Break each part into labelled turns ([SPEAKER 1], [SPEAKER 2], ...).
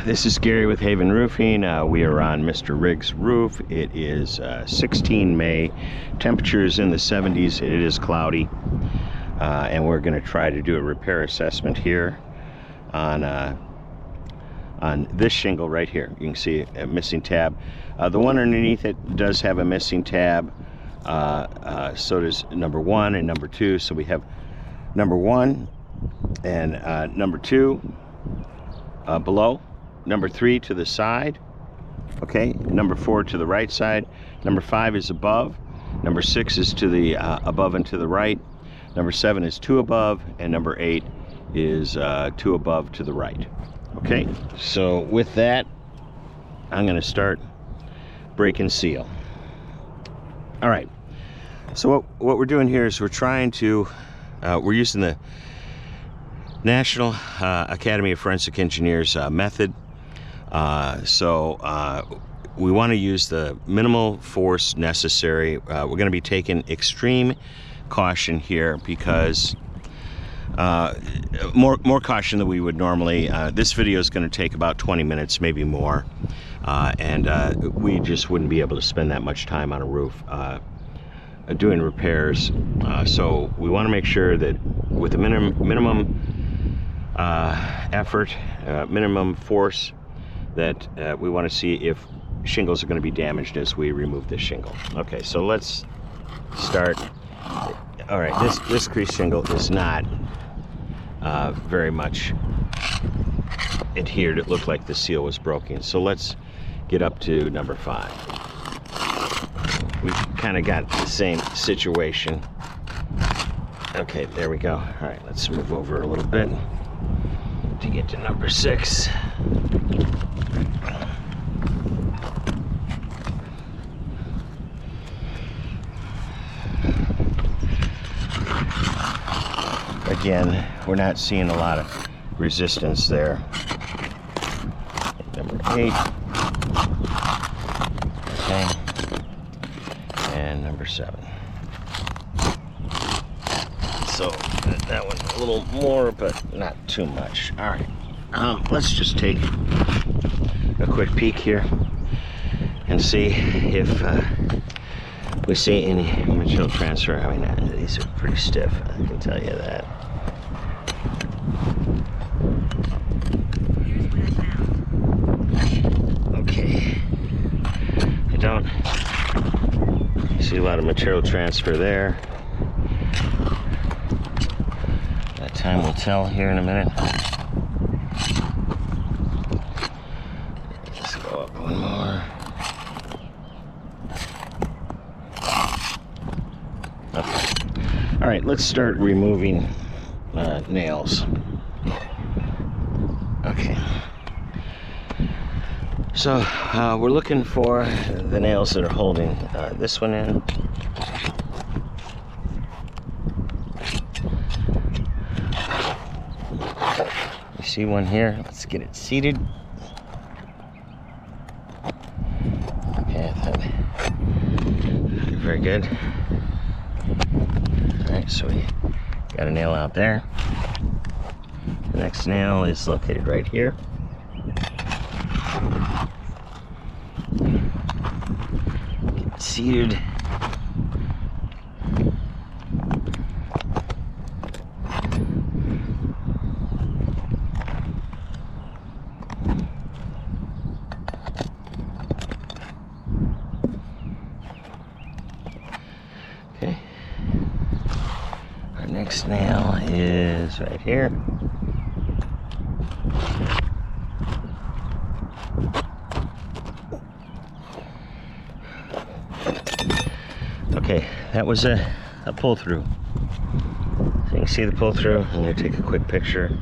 [SPEAKER 1] This is Gary with Haven Roofing. We are on Mr. Riggs' roof. It is 16 May. Temperatures in the 70s. It is cloudy. And we're going to try to do a repair assessment here on this shingle right here. You can see a missing tab. The one underneath it does have a missing tab. So does number 1 and number 2. So we have number 1 and number 2 below. Number 3 to the side. Okay, number 4 to the right side. Number 5 is above. Number 6 is to the above and to the right. Number 7 is 2 above, and number 8 is 2 above to the right. Okay, so with that, I'm going to start break and seal. All right, so what we're doing here is we're trying to, we're using the National Academy of Forensic Engineers method. We want to use the minimal force necessary. We're going to be taking extreme caution here because more caution than we would normally. This video is going to take about 20 minutes, maybe more, and we just wouldn't be able to spend that much time on a roof doing repairs. So we want to make sure that with the minimum effort, minimum force, that we want to see if shingles are going to be damaged as we remove this shingle. Okay, so let's start. All right, this crease shingle is not very much adhered. It looked like the seal was broken. So let's get up to number 5. We've kind of got the same situation. Okay, there we go. All right, let's move over a little bit to get to number 6. Again, we're not seeing a lot of resistance there. Number 8. Okay. And number 7. So that one's a little more, but not too much. All right. Let's just take a quick peek here and see if we see any material transfer. I mean, these are pretty stiff, I can tell you that. Okay, I don't see a lot of material transfer there. That time will tell here in a minute. Let's go up one more. Okay. All right, let's start removing nails. Okay. So we're looking for the nails that are holding this one in. You see one here? Let's get it seated. Okay, very good. All right, so we got a nail out there. The next nail is located right here. Get it seated. Okay. Our next nail is right here. Okay, that was a pull through. So you can see the pull through. I'm going to take a quick picture.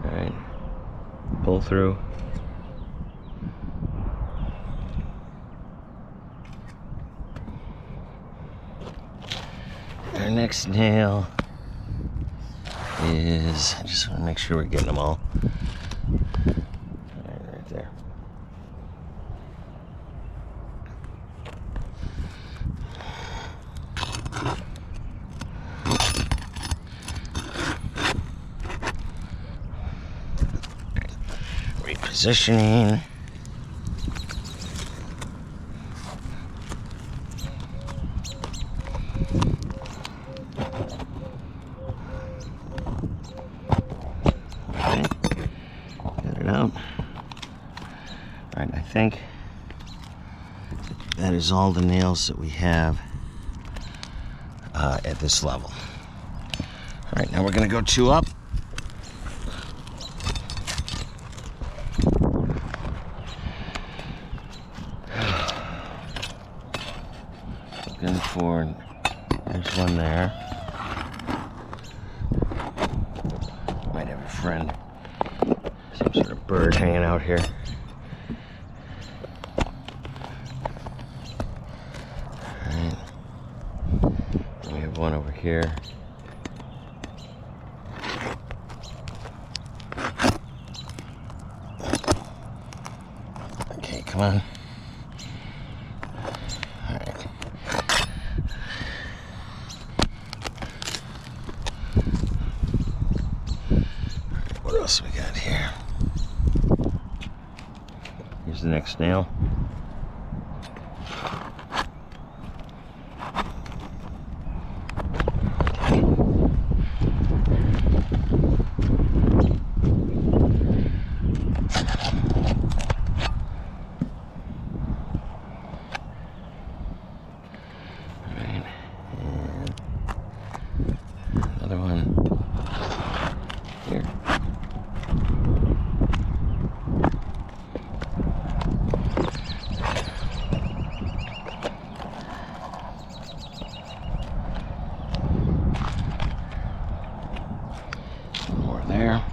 [SPEAKER 1] All right, pull through. Our next nail is, I just want to make sure we're getting them all. All right, right there. repositioning. Okay, get it out. All right, I think that is all the nails that we have at this level. All right, now we're gonna go 2 up. Looking for, there's one there. Might have a friend. Some sort of bird hanging out here. Alright. We have one over here. Okay, come on. Alright. What else we got here? Here's the next nail. Another one here. More there.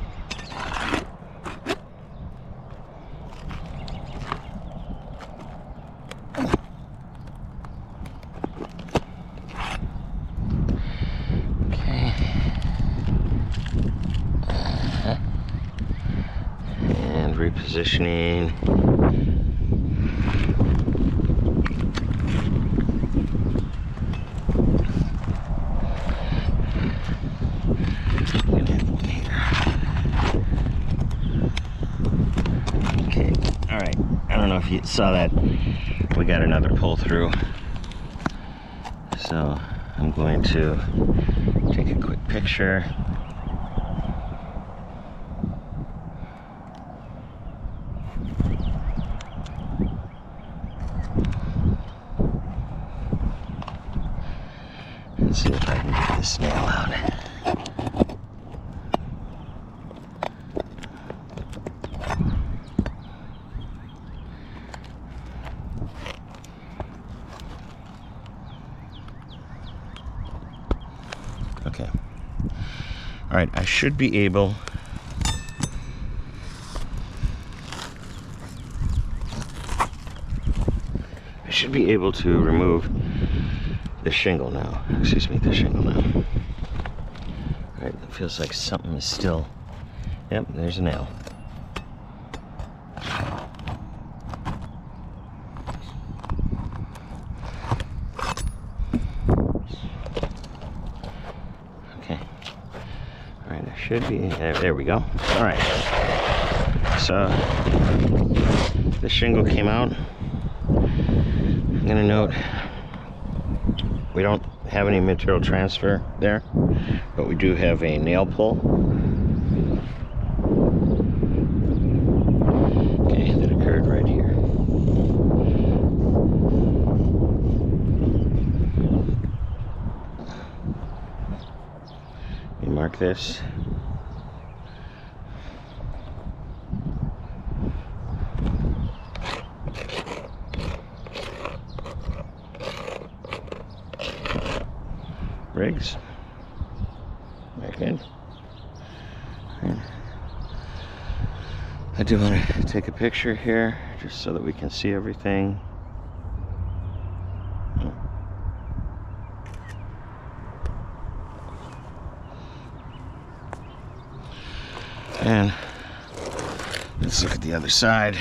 [SPEAKER 1] And repositioning. Gonna have one here. Okay, all right. I don't know if you saw that. We got another pull through. So I'm going to take a quick picture. Let's see if I can get this nail out. Okay. All right, I should be able to remove the shingle now. Excuse me, the shingle now. All right, it feels like something is still. Yep, there's a nail. Okay. All right, I should be. There we go. All right. So the shingle came out. I'm gonna note we don't have any material transfer there, but we do have a nail pull. Okay, that occurred right here. Let me mark this. Rigs. Very good. I do want to take a picture here just so that we can see everything. And let's look at the other side.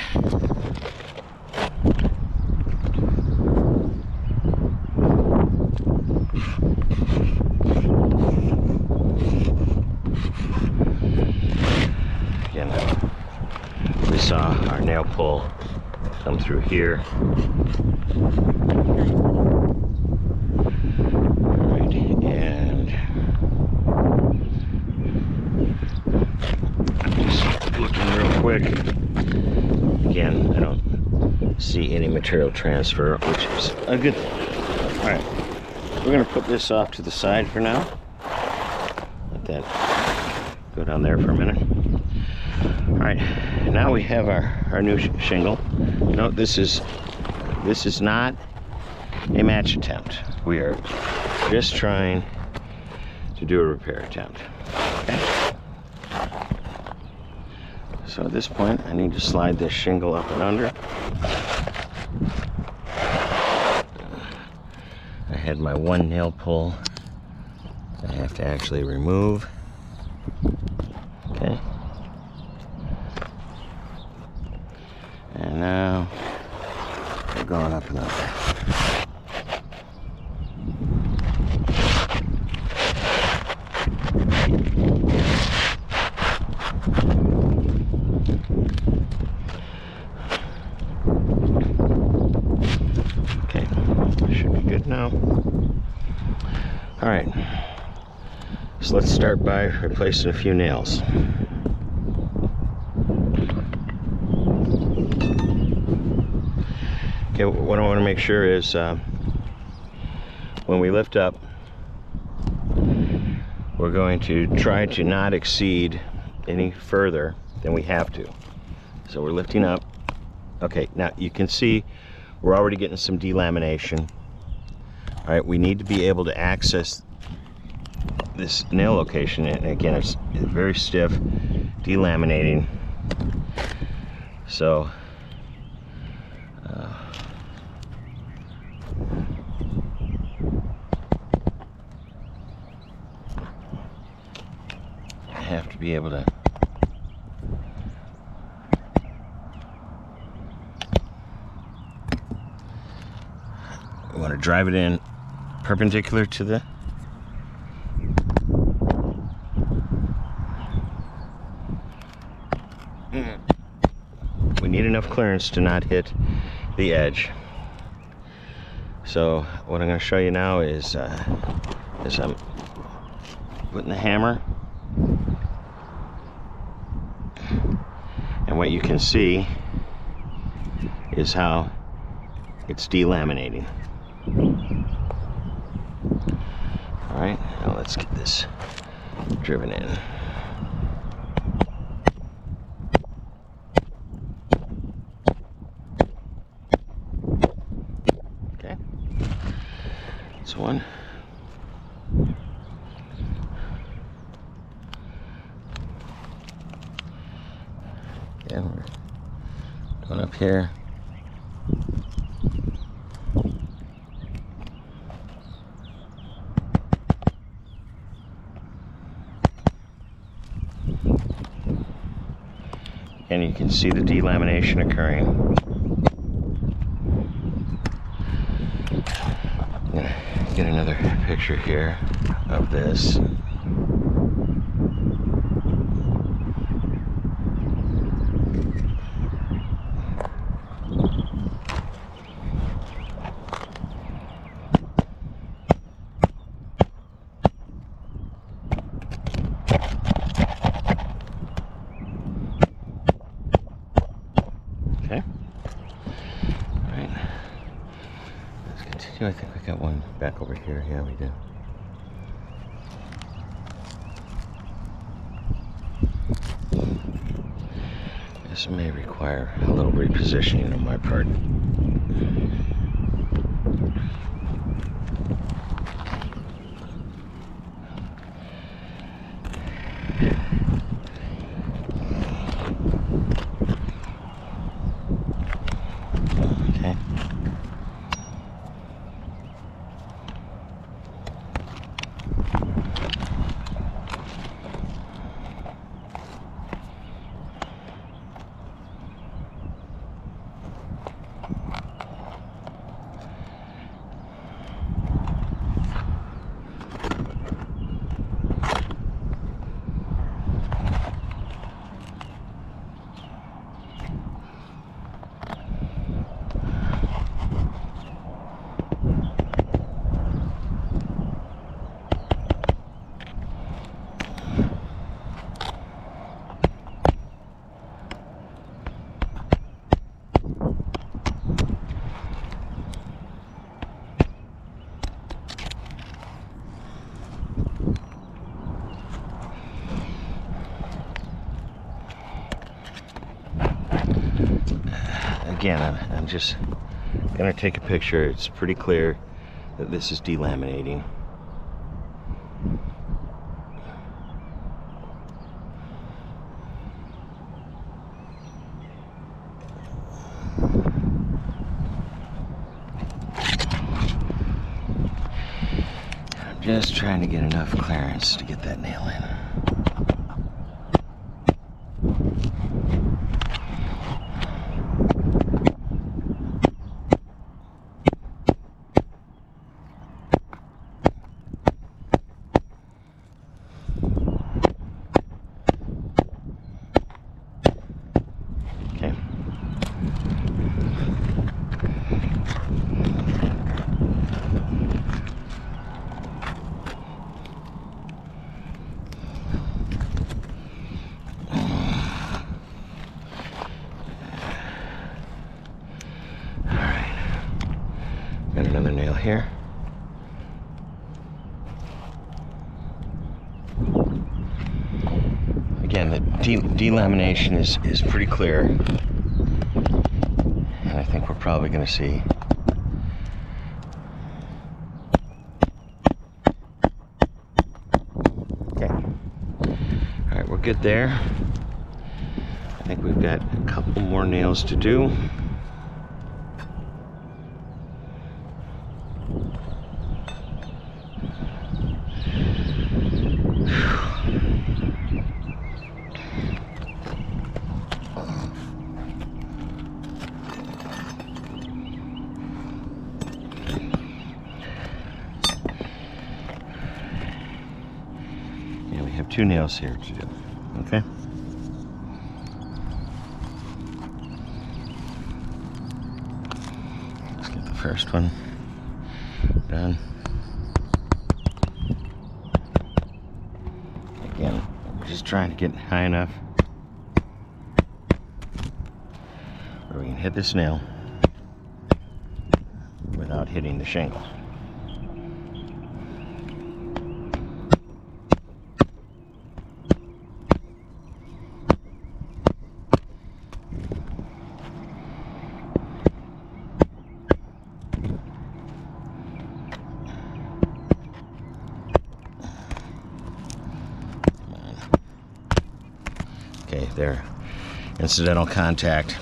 [SPEAKER 1] Again, we saw pull come through here. Alright, and just looking real quick. Again, I don't see any material transfer, which is a good thing. Alright, we're going to put this off to the side for now. Let that go down there for a minute. Alright, now we have our new shingle. No, this is not a match attempt. We are just trying to do a repair attempt. Okay? So at this point, I need to slide this shingle up and under. I had my one nail pull I have to actually remove. Okay. And now we're going up and under. Now, all right, so let's start by replacing a few nails. Okay, what I want to make sure is when we lift up, we're going to try to not exceed any further than we have to. So we're lifting up. Okay, now you can see we're already getting some delamination. All right, we need to be able to access this nail location, and again, it's very stiff, delaminating. So, I have to be able to want to drive it in perpendicular to the we need enough clearance to not hit the edge. So what I'm going to show you now is I'm putting the hammer, and what you can see is how it's delaminating. All right, now let's get this driven in. Okay, that's one. Again, we're going up here. And you can see the delamination occurring. I'm gonna get another picture here of this. Okay. All right. Let's continue. I think we got one back over here. Yeah, we do. This may require a little repositioning on my part. Okay. again, I'm just gonna take a picture. It's pretty clear that this is delaminating. I'm just trying to get enough clearance to get that nail in. Okay. Got another nail here. Again, the delamination is pretty clear, and I think we're probably going to see okay. All right, we're good there. I think we've got a couple more nails to do. Yeah, we have 2 nails here to do. Okay. Let's get the first one done. Again, we're just trying to get high enough where we can hit this nail without hitting the shingle. Okay, there. Incidental contact.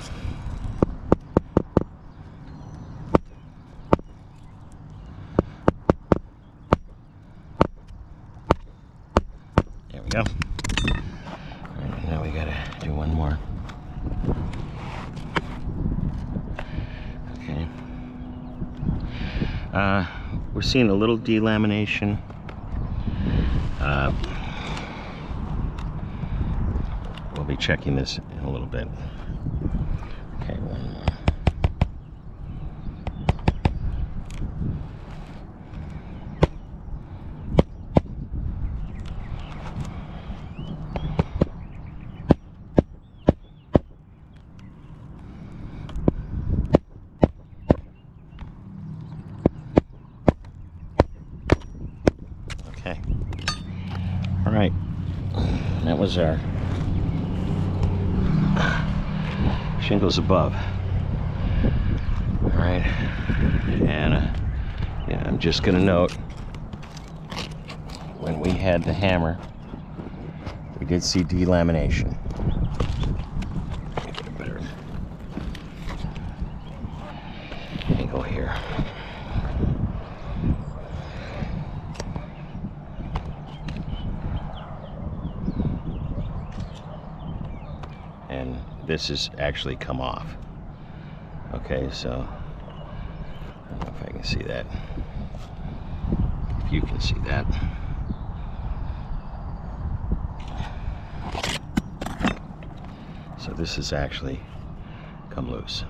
[SPEAKER 1] There we go. All right, now we gotta do one more. Okay. We're seeing a little delamination. We'll be checking this in a little bit. Okay, one more. Okay. All right. That was our shingles above. All right. And yeah, I'm just gonna note, when we had the hammer, we did see delamination. Let me get a better angle here. And this has actually come off. Okay, so I don't know if I can see that. If you can see that. So this has actually come loose.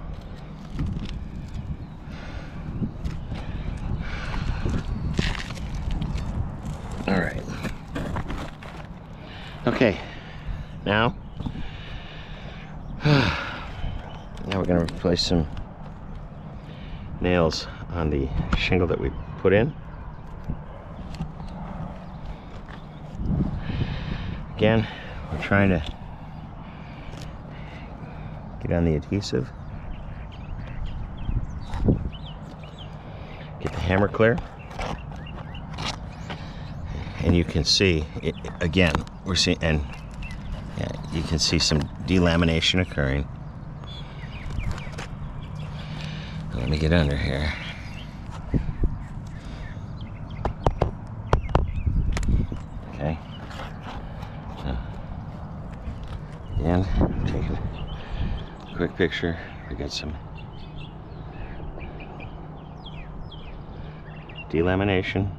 [SPEAKER 1] All right. Okay, now we're going to replace some nails on the shingle that we put in. Again, we're trying to get on the adhesive. hammer clear. And you can see, again, we're seeing, and yeah, you can see some delamination occurring. Let me get under here. Okay. So, again, taking a quick picture. We got some delamination.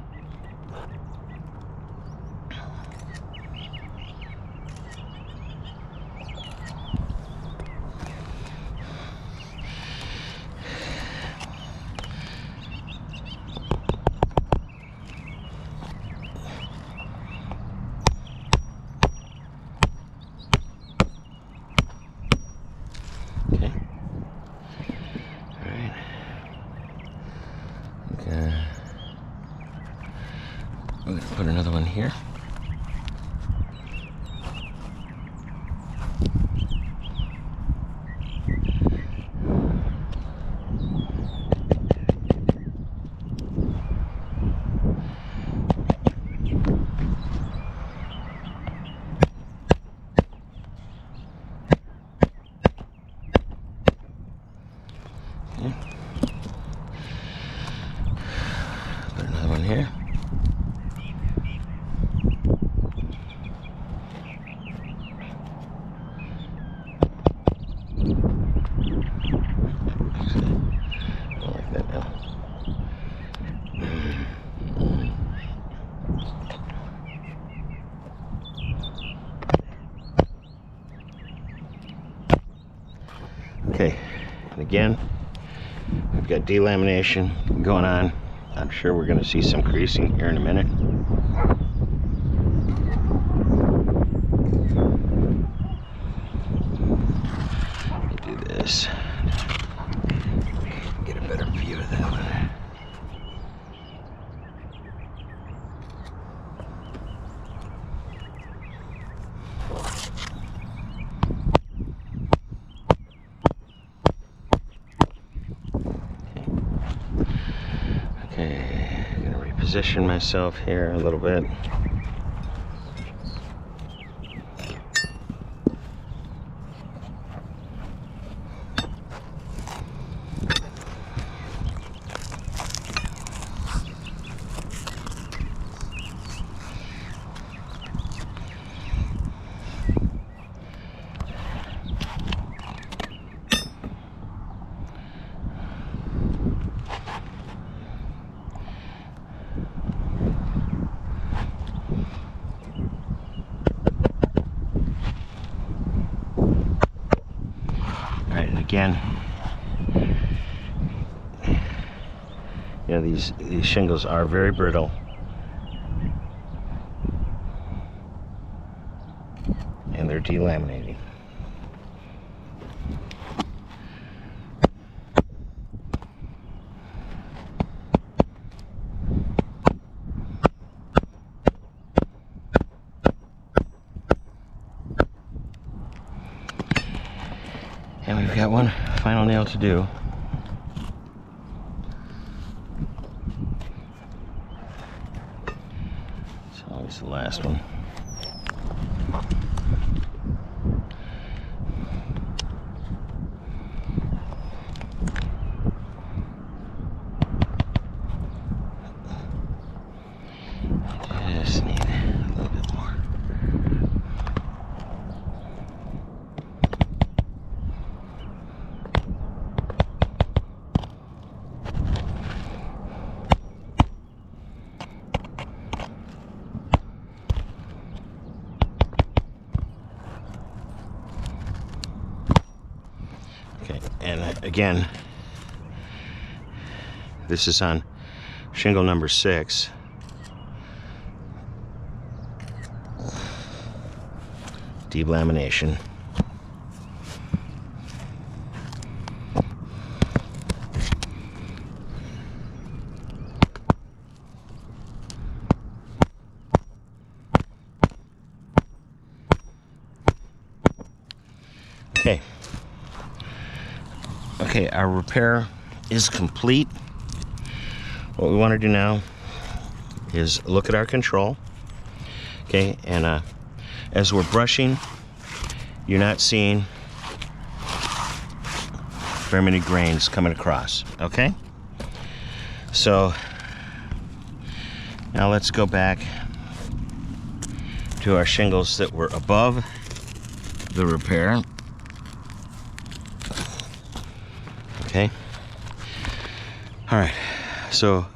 [SPEAKER 1] Okay. All right. Okay. I'm going to put another one here. Okay. Put another one here. I like that now. Okay, and again, we've got delamination going on. I'm sure we're going to see some creasing here in a minute. Let me do this. Get a better view of that one. Okay, I'm gonna reposition myself here a little bit. Alright, and again, you know, these shingles are very brittle. And they're delaminating. And we've got one final nail to do. It's always the last one. Just need a little bit more. Okay, and again, this is on shingle number 6. Delamination. Okay. Okay, our repair is complete. what we want to do now is look at our control. Okay, and as we're brushing, you're not seeing very many grains coming across. Okay, so now let's go back to our shingles that were above the repair. Okay, all right, so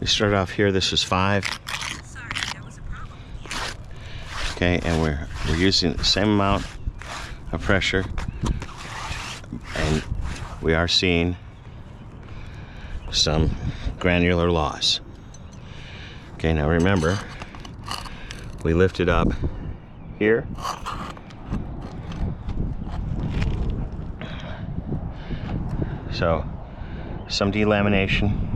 [SPEAKER 1] we started off here. This was 5.
[SPEAKER 2] Sorry, there was a problem.
[SPEAKER 1] Okay, and we're using the same amount of pressure, and we are seeing some granular loss. Okay, now remember, we lifted up here. So some delamination.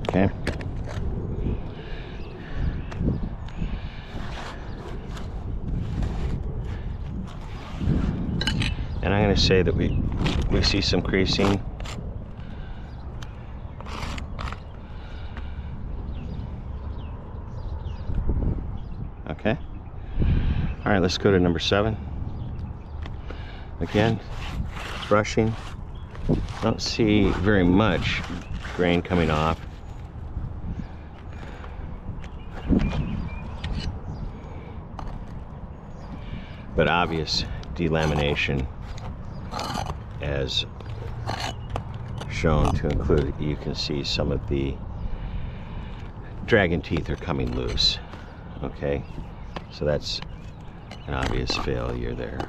[SPEAKER 1] Okay. And I'm going to say that we see some creasing. Okay. All right, let's go to number 7. Again, brushing. Don't see very much grain coming off. But obvious delamination, as shown to include, you can see some of the dragon teeth are coming loose. Okay, so that's an obvious failure there.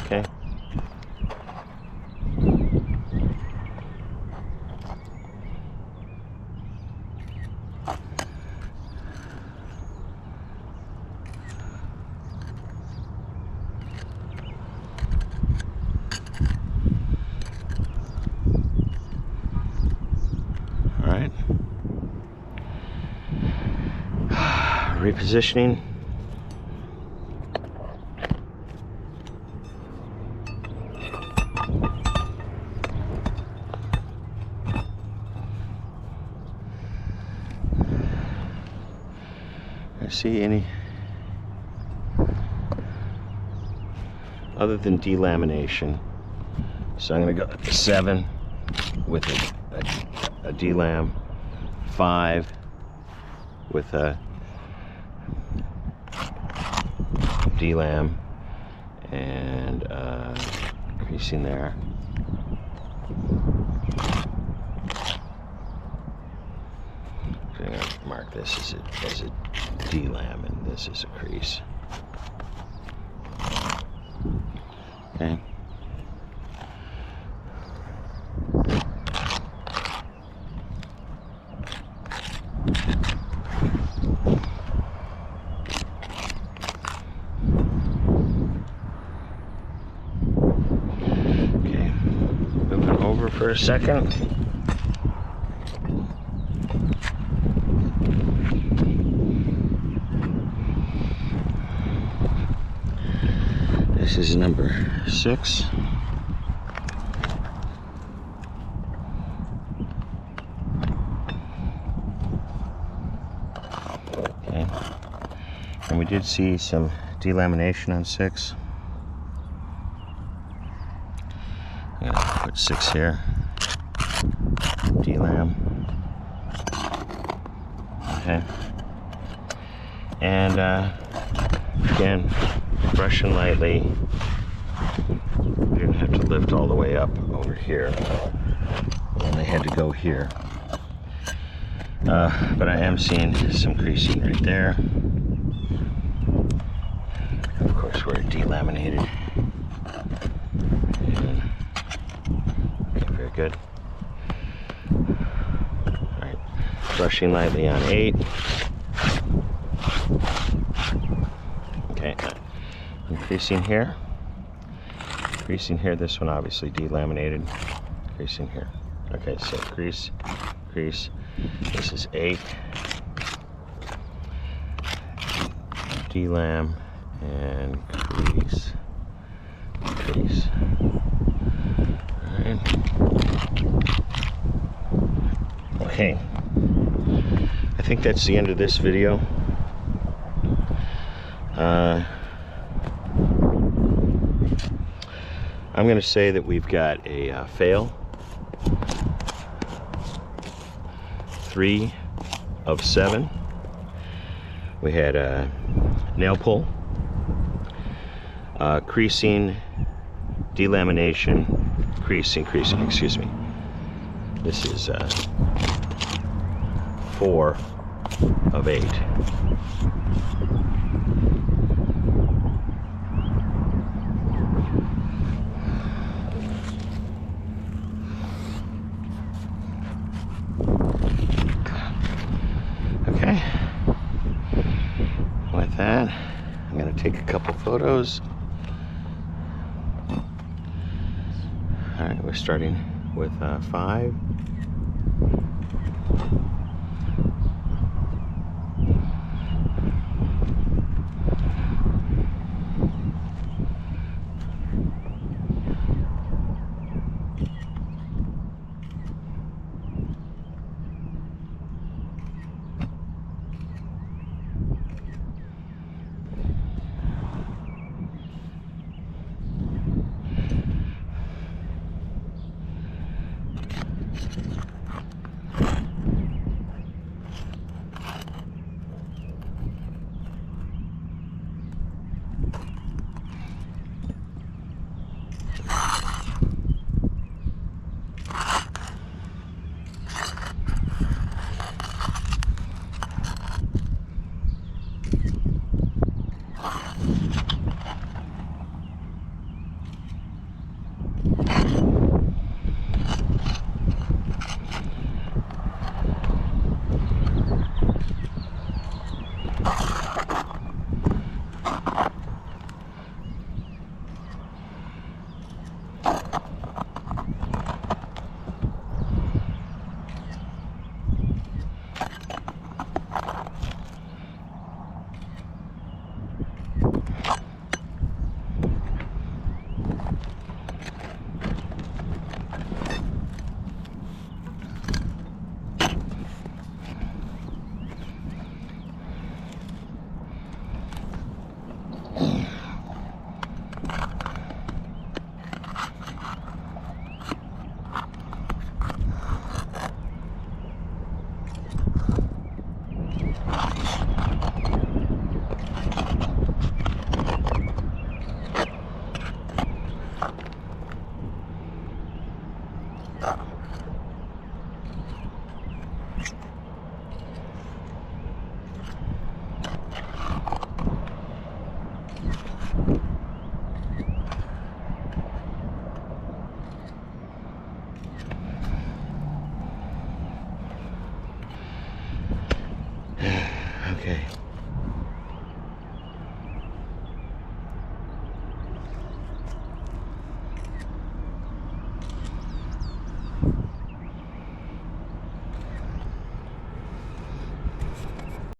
[SPEAKER 1] Okay. Repositioning. I see any other than delamination, so I'm going to go 7 with a delam, 5 with a delam, and creasing there. So I'm going to mark this as a delam, and this is a crease. Okay. For a second. This is number 6. Okay, and we did see some delamination on 6. I'm gonna put 6 here. Delam. Okay. And again, brushing lightly. We didn't have to lift all the way up over here. And they had to go here. But I am seeing some creasing right there. Of course, where it delaminated. And, okay, very good. Alright, brushing lightly on 8. Okay, Creasing here. Creasing here. This one obviously delaminated. Creasing here. Okay, so crease, crease. This is 8. Delam and crease. Crease. Alright. Okay. I think that's the end of this video. I'm going to say that we've got a fail. 3 of 7. We had a nail pull, creasing, delamination, creasing, excuse me. This is 4 of 8. Okay, with that, I'm going to take a couple photos. All right, we're starting with 5.